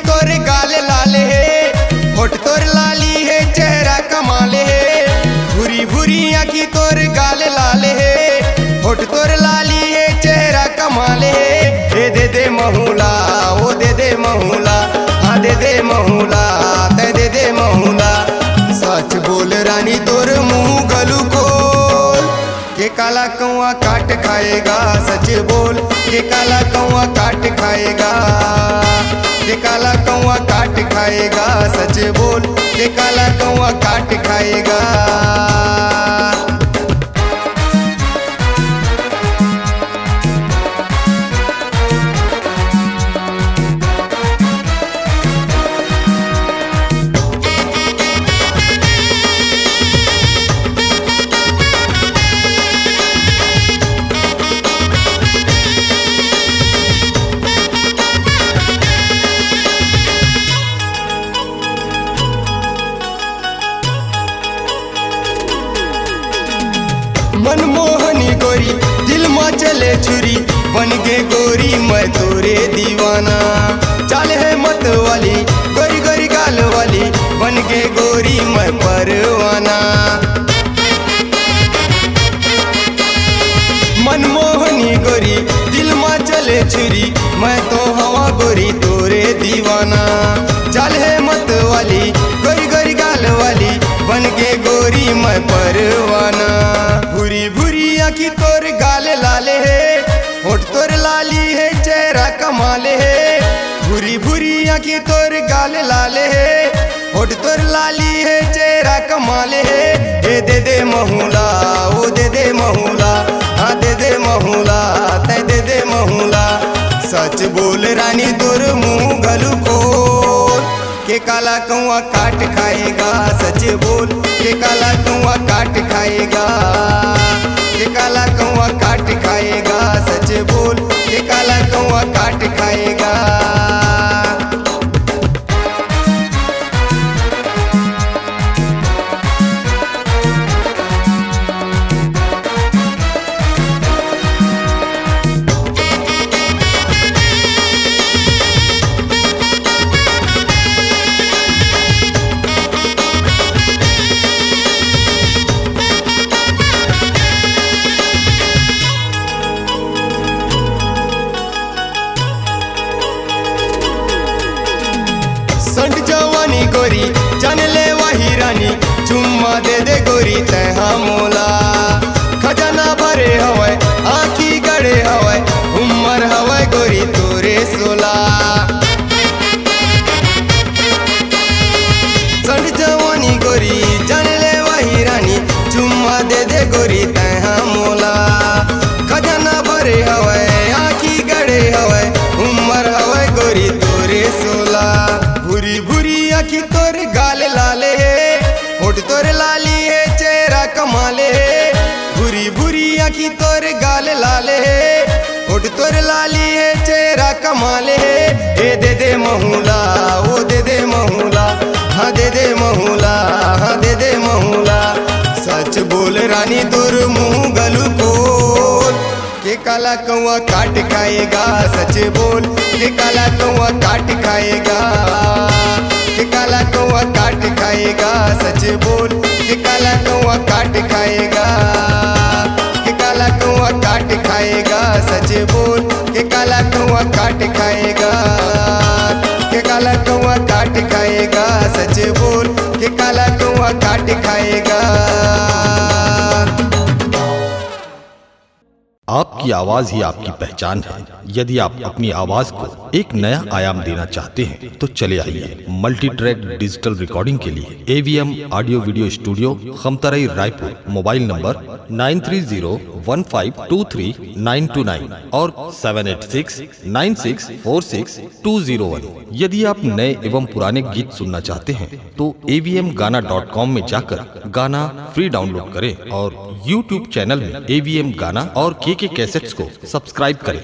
तोर गाल लाल है, होठ तोर लाली है, चेहरा कमाल है। भूरी भूरी आँखी तोर गाल लाल है, होठ तोर लाली है, चेहरा कमाल है। दे दे महूला, ओ दे दे महूला, हाँ दे दे महूला, ते दे दे महूला। सच बोल रानी तोर मुँह गलू खोल, के काला कौआ काट खाएगा। सच बोल के काला कौआ काट खाएगा, के काला कौआ काट खाएगा। सच बोल के काला कौआ काट खाएगा। मनमोहनी गोरी दिल में चले छुरी, बन गे गोरी मैं तोरे दीवाना। चाल है मत वाली गोरी गोरी गाल वाली, बन गे गोरी मैं परवाना। मनमोहनी गोरी दिल में चले छुरी, मैं तो हवा गोरी तोरे दीवाना। चाल है मत वाली गोरी गोरी गाल वाली, बन गे गोरी मैं परवाना। भूरी भूरी आँखी तोर गाल लाल है, होठ तोर लाली है, चेहरा कमाल है। भूरी भूरी आँखी तोर गाल लाल है, होठ तोर लाली है, चेहरा कमाल है। दे दे महूला, ओ दे दे महूला, हाँ दे दे महूला, ते दे दे महूला। सच बोल रानी तोर मुँह गलू खोल, के काला कौआ काट खाएगा। सच बोल के काला कौआ काट खाएगा, के काला कौआ काट खाएगा। सच बोल के काला कौआ काट खाएगा। संट जवानी गोरी जान ले वही रानी, चुम्मा दे दे गोरी तैहा मोला। खजाना भरे हवै आँखी गड़े हवै, उम्र हवै गोरी तोरे 16। संट जवानी गोरी जान ले वही रानी, चुम्मा दे दे गोरी तैहा मोला। खजाना भरे हवै आँखी गड़े हवै, उम्र हवै गोरी तोरे 16। भूरी भूरी आँखी तोर गाल लाल है, होठ तोर लाली है, चेहरा कमाल है। भूरी भूरी आँखी तोर गाल लाल है, होठ तोर लाली है, चेहरा कमाल है। दे दे महूला, ओ दे दे महूला, हाँ दे दे महूला, हाँ दे दे महूला। सच बोल रानी तोर मुँह गलू खोल, के काला कौआ काट खाएगा। सच बोल के काला कौआ काट खाएगा, के काला कौआ काट खाएगा। सच बोल के काला कौआ काट खाएगा, के काला कौआ काट खाएगा। सच बोल के काला कौआ काट खाएगा, के काला कौआ काट खाएगा। सच बोल के काला कौआ काट खाएगा। आपकी आवाज ही आपकी पहचान है। यदि आप अपनी आवाज को एक नया आयाम देना चाहते हैं तो चले आइए मल्टी ट्रैक डिजिटल रिकॉर्डिंग के लिए AVM audio video studio, Khamtarai, Raipur. Mobile number 9301523929 और 7869646201। यदि आप नए एवं पुराने गीत सुनना चाहते हैं तो avmgana.com में जाकर गाना फ्री डाउनलोड करें और YouTube चैनल में AVM गाना और KK कैसेट्स को सब्सक्राइब करें।